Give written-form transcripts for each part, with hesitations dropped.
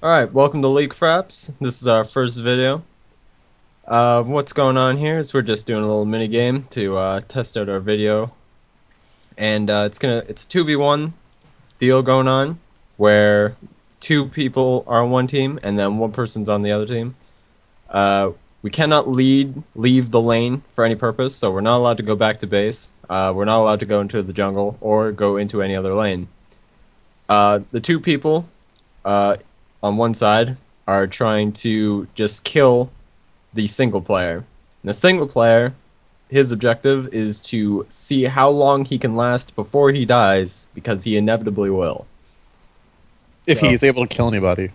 Alright, welcome to League Fraps. This is our first video. What's going on here is we're just doing a little mini game to test out our video. And it's a 2v1 deal going on where two people are on one team and then one person's on the other team. We cannot leave the lane for any purpose, so we're not allowed to go back to base. We're not allowed to go into the jungle or go into any other lane. The two people on one side are trying to just kill the single player. And the single player, his objective is to see how long he can last before he dies, because he inevitably will. If So, he's able to kill anybody.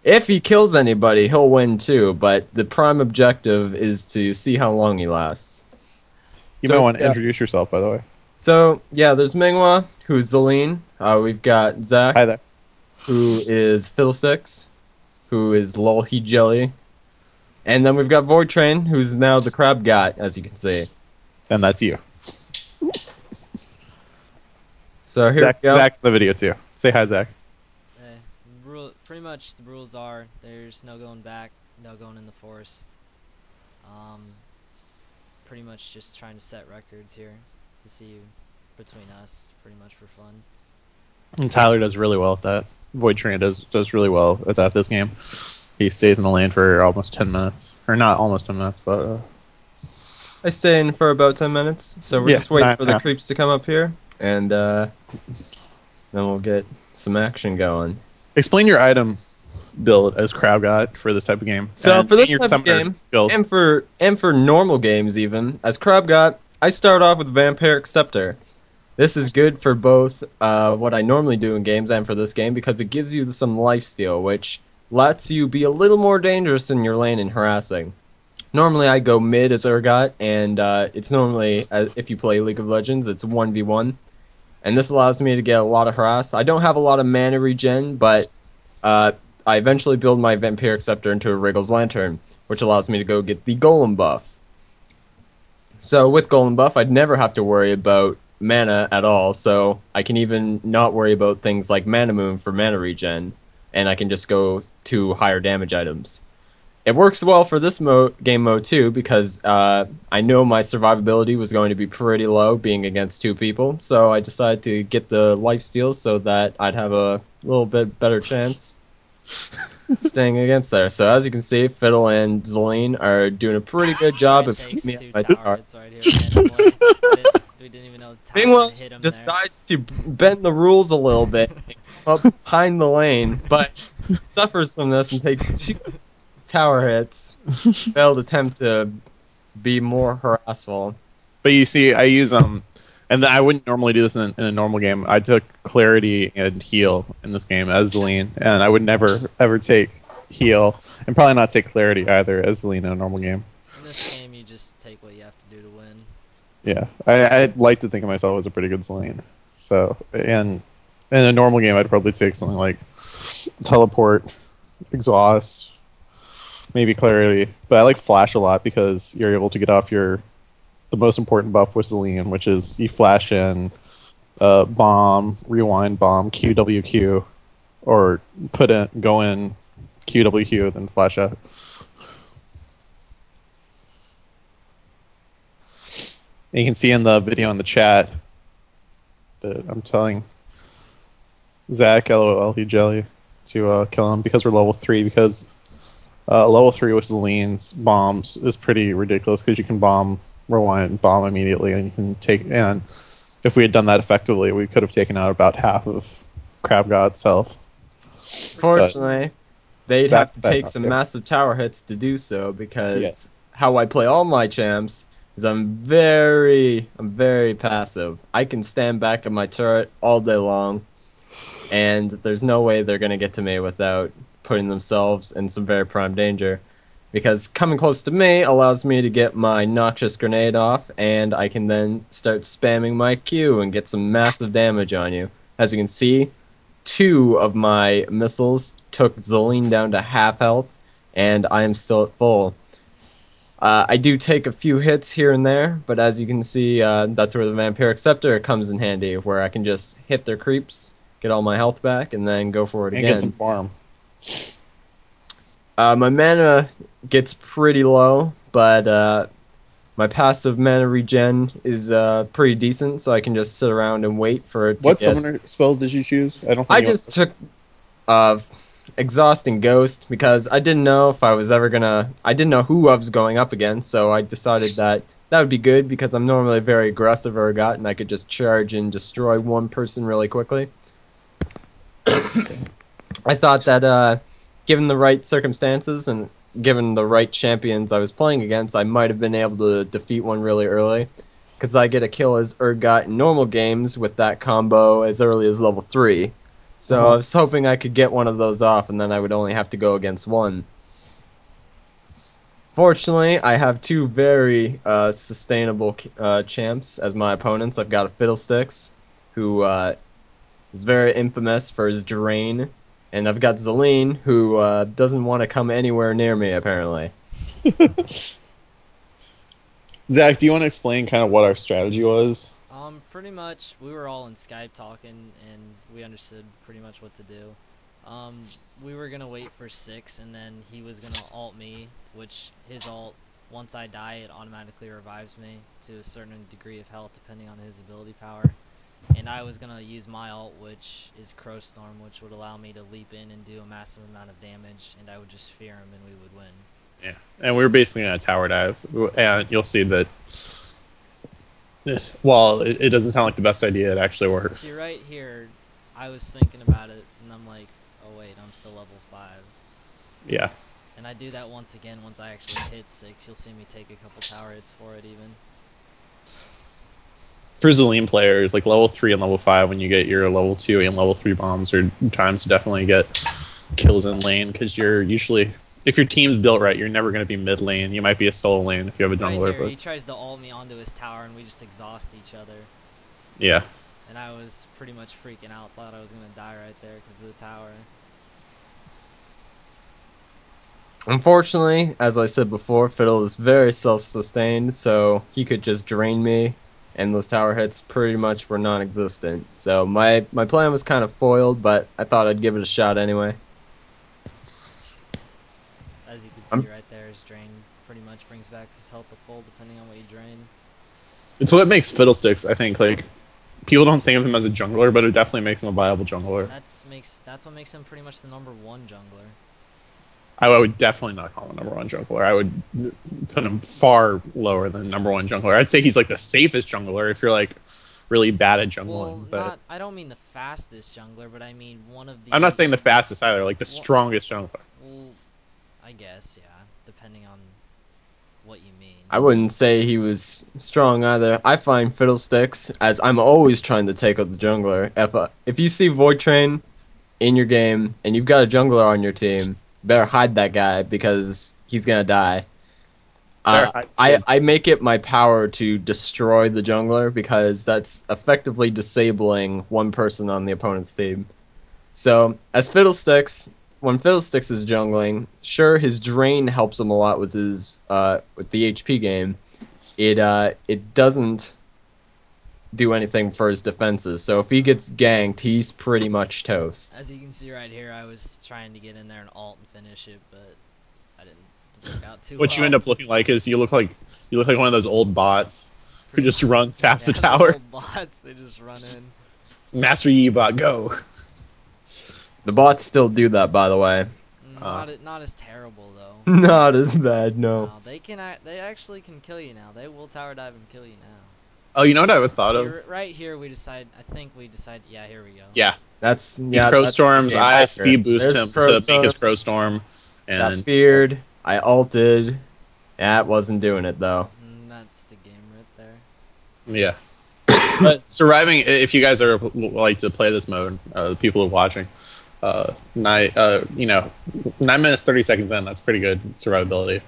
if he kills anybody, he'll win too, but the prime objective is to see how long he lasts. You So, might want to yeah. introduce yourself, by the way. So, yeah, there's Mngwa, who's Zeline. We've got Zach, Hi there. who is Fiddlesticks, who is Lol He Jelly. And then we've got Void Train, who's now the crab guy, as you can see. And that's you. So here we go. Zach's the video too. Say hi, Zach. Pretty much the rules are there's no going back, no going in the forest. Pretty much just trying to set records here to see between us, pretty much for fun. And Tyler does really well at that. Void Train does really well at that this game. He stays in the lane for almost 10 minutes. Or not almost 10 minutes, but... I stay in for about 10 minutes, so we're Yeah, just waiting nah, for the nah. creeps to come up here, and then we'll get some action going. Explain your item build as Crab got for this type of game. So And for this your type of summoners game, build. and for normal games even, as Crab got, I start off with Vampiric Scepter. This is good for both what I normally do in games and for this game, because it gives you some lifesteal, which lets you be a little more dangerous in your lane and harassing. Normally I go mid as Urgot, and it's normally, if you play League of Legends, it's 1v1. And this allows me to get a lot of harass. I don't have a lot of mana regen, but I eventually build my Vampiric Scepter into a Wriggle's Lantern, which allows me to go get the Golem buff. So with Golem buff, I'd never have to worry about mana at all, so I can even not worry about things like Mana Moon for mana regen, and I can just go to higher damage items. It works well for this game mode too, because I know my survivability was going to be pretty low being against two people, so I decided to get the lifesteal so that I'd have a little bit better chance staying against there. So as you can see, Fiddle and Zeline are doing a pretty good job of Takes keeping me two on my tower target. hits right here randomly. We didn't even know the tower Mingwa hit him there. decides to bend the rules a little bit and come up behind the lane, but suffers from this and takes two tower hits. Failed attempt to be more harassful. But you see, I use and I wouldn't normally do this in a normal game. I took Clarity and Heal in this game as Zeline, and I would never ever take Heal, and probably not take Clarity either as Zeline in a normal game. In this game, you just take what you have to do to win. Yeah, I'd like to think of myself as a pretty good Zeline. So, and in a normal game, I'd probably take something like Teleport, Exhaust, maybe Clarity. But I like Flash a lot because you're able to get off the most important buff with Zeline, which is you flash in bomb, rewind bomb, QWQ, or go in QWQ, then flash out. And you can see in the video in the chat that I'm telling Zach, LOL, he jelly, to kill him because we're level 3, because level 3 with Zeline's bombs is pretty ridiculous because you can bomb, rewind, bomb immediately, and you can take. And if we had done that effectively, we could have taken out about half of Crab God's health. Fortunately, they'd Zach- have to Zach take knocked some it. massive tower hits to do so, because how I play all my champs is I'm very passive. I can stand back in my turret all day long, and there's no way they're gonna get to me without putting themselves in some very prime danger. Because coming close to me allows me to get my noxious grenade off, and I can then start spamming my Q and get some massive damage on you. As you can see, 2 of my missiles took Zeline down to half health, and I am still at full. I do take a few hits here and there, but as you can see, that's where the Vampiric Scepter comes in handy, where I can just hit their creeps, get all my health back, and then go for it And again. get some farm. My mana gets pretty low, but my passive mana regen is pretty decent, so I can just sit around and wait for it to What get. summoner spells did you choose? I don't think I you. just took uh, Exhausting Ghost because I didn't know if I was ever gonna. I didn't know who I was going up against, so I decided that that would be good because I'm normally very aggressive Urgot, and I could just charge and destroy one person really quickly. I thought that given the right circumstances and given the right champions I was playing against, I might have been able to defeat one really early. Because I get a kill as Urgot in normal games with that combo as early as level 3. So I Uh-huh. was hoping I could get one of those off and then I would only have to go against one. Fortunately, I have two very sustainable champs as my opponents. I've got a Fiddlesticks, who is very infamous for his drain, and I've got Zeline, who doesn't want to come anywhere near me, apparently. Zach, do you want to explain kind of what our strategy was? Pretty much, we were all in Skype talking, and we understood pretty much what to do. We were gonna wait for 6, and then he was gonna ult me, which his ult, once I die, it automatically revives me to a certain degree of health, depending on his ability power. And I was gonna use my ult, which is Crow Storm, which would allow me to leap in and do a massive amount of damage, and I would just fear him, and we would win. Yeah, and we were basically in a tower dive, and you'll see that. While it doesn't sound like the best idea, it actually works. See, right here, I was thinking about it, and I'm like, oh wait, I'm still level 5. Yeah. And I do that once again. Once I actually hit 6, you'll see me take a couple tower hits for it even. For Zeline players, like level 3 and level 5, when you get your level 2 and level 3 bombs, are times to definitely get kills in lane, because you're usually, if your team's built right, you're never going to be mid lane. You might be a solo lane if you have a Right jungler, here, but he tries to ult me onto his tower, and we just exhaust each other. yeah. And I was pretty much freaking out, thought I was going to die right there because of the tower. Unfortunately, as I said before, Fiddle is very self-sustained, so he could just drain me, and those tower hits pretty much were non-existent. So my plan was kind of foiled, but I thought I'd give it a shot anyway. As you can I'm see right there, his drain pretty much brings back his health to full depending on what you drain. It's what makes Fiddlesticks, I think, like, people don't think of him as a jungler, but it definitely makes him a viable jungler. That's what makes him pretty much the #1 jungler. I would definitely not call him #1 jungler. I would put him far lower than #1 jungler. I'd say he's like the safest jungler if you're like really bad at jungling. Well, But I don't mean the fastest jungler, but I mean one of the... I'm not saying the fastest either, like the Well, strongest jungler. Well, I guess, yeah, depending on what you mean. I wouldn't say he was strong either. I find Fiddlesticks, as I'm always trying to take out the jungler. If you see Void Train in your game and you've got a jungler on your team, better hide that guy because he's gonna die. I make it my power to destroy the jungler because that's effectively disabling one person on the opponent's team. So, as Fiddlesticks, when Fiddlesticks is jungling, sure his drain helps him a lot with the HP game. It doesn't do anything for his defenses. So if he gets ganked, he's pretty much toast. As you can see right here, I was trying to get in there and ult and finish it, but I didn't work out too well. What you end up looking like is you look like one of those old bots who just much. runs past the Yeah, tower. old bots, they just run in. Master Yi bot, go. The bots still do that, by the way. Not as terrible though. Not as bad, no. They actually can kill you now. They will tower dive and kill you now. Oh, you know what I would thought See, of? right here I think we decide. Yeah, here we go. Yeah, Yeah. Crow That's Storm's game I hacker. speed boost There's him Crow to make his Storm. Crow Storm, Got and feared. I ulted. That wasn't doing it though. That's the game right there. yeah. But surviving, if you guys are like to play this mode, the people who are watching, 9 minutes 30 seconds in, that's pretty good survivability.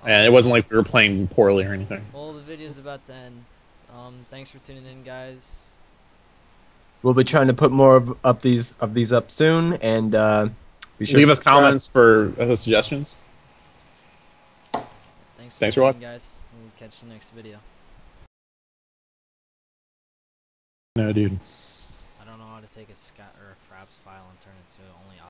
And it wasn't like we were playing poorly or anything. Well, the video's about to end. Thanks for tuning in, guys. We'll be trying to put more of these up soon, and be sure Leave to us comments for suggestions. Thanks for tuning watching. in, guys. We'll catch you next video. No, dude. I don't know how to take a Fraps file and turn it to only